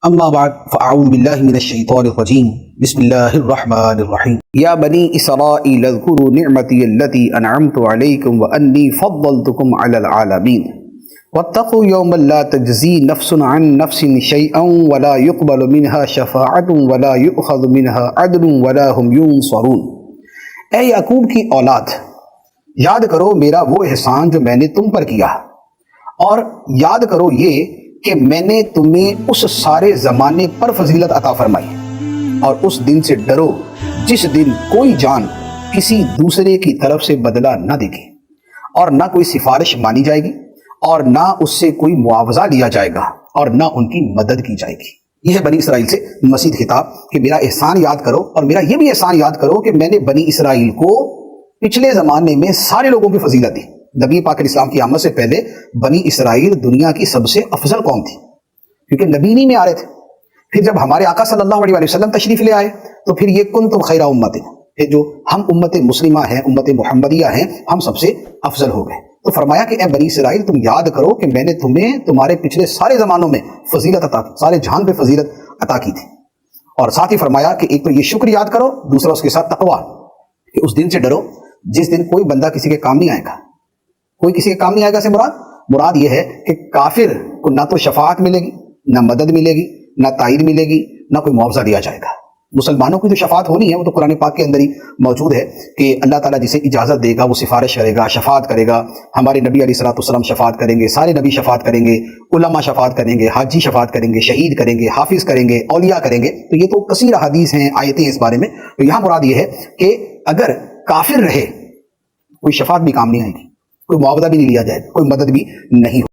اما بعد فاعوذ باللہ من الشیطان الرجیم بسم اللہ الرحمن الرحیم یا بنی اسرائیل اذکروا نعمتی التی انعمت علیکم وانی فضلتکم علی العالمین واتقوا یوما لا تجزی نفس عن نفس شیئا ولا يقبل منها شفاعت ولا یؤخذ منها عدل ولا هم ینصرون۔ اے یعقوب کی اولاد، یاد کرو میرا وہ احسان جو میں نے تم پر کیا، اور یاد کرو یہ کہ میں نے تمہیں اس سارے زمانے پر فضیلت عطا فرمائی، اور اس دن سے ڈرو جس دن کوئی جان کسی دوسرے کی طرف سے بدلہ نہ دے گی، اور نہ کوئی سفارش مانی جائے گی، اور نہ اس سے کوئی معاوضہ لیا جائے گا، اور نہ ان کی مدد کی جائے گی۔ یہ ہے بنی اسرائیل سے مزید خطاب کہ میرا احسان یاد کرو، اور میرا یہ بھی احسان یاد کرو کہ میں نے بنی اسرائیل کو پچھلے زمانے میں سارے لوگوں کی فضیلت دی۔ نبی پاک علیہ السلام کی آمد سے پہلے بنی اسرائیل دنیا کی سب سے افضل قوم تھی، کیونکہ نبی نہیں میں آ رہے تھے۔ پھر جب ہمارے آقا صلی اللہ علیہ وسلم تشریف لے آئے تو پھر یہ کنتم خیر امت، پھر جو ہم امت مسلمہ ہیں، امت محمدیہ ہیں، ہم سب سے افضل ہو گئے۔ تو فرمایا کہ اے بنی اسرائیل تم یاد کرو کہ میں نے تمہیں تمہارے پچھلے سارے زمانوں میں فضیلت عطا کی، سارے جہان پہ فضیلت عطا کی تھی۔ اور ساتھ ہی فرمایا کہ ایک تو یہ شکر یاد کرو، دوسرا اس کے ساتھ تقویٰ، کہ اس دن سے ڈرو جس دن کوئی بندہ کسی کے کام نہیں آئے گا۔ کوئی کسی کے کام نہیں آئے گا سے مراد یہ ہے کہ کافر کو نہ تو شفاعت ملے گی، نہ مدد ملے گی، نہ تائید ملے گی، نہ کوئی معاوضہ دیا جائے گا۔ مسلمانوں کی جو شفاعت ہونی ہے وہ تو قرآن پاک کے اندر ہی موجود ہے کہ اللہ تعالیٰ جسے اجازت دے گا وہ سفارش کرے گا، شفاعت کرے گا۔ ہمارے نبی علیہ الصلوۃ والسلام شفاعت کریں گے، سارے نبی شفاعت کریں گے، علماء شفاعت کریں گے، حاجی شفاعت کریں گے، شہید کریں گے، حافظ کریں گے، اولیاء کریں گے۔ تو یہ تو کثیر احادیث ہیں، آیتیں ہیں اس بارے میں۔ تو یہاں مراد یہ ہے کہ اگر کافر رہے کوئی شفاعت بھی کام نہیں آئے گی، کوئی معاوضہ بھی نہیں لیا جائے گا، کوئی مدد بھی نہیں ہو۔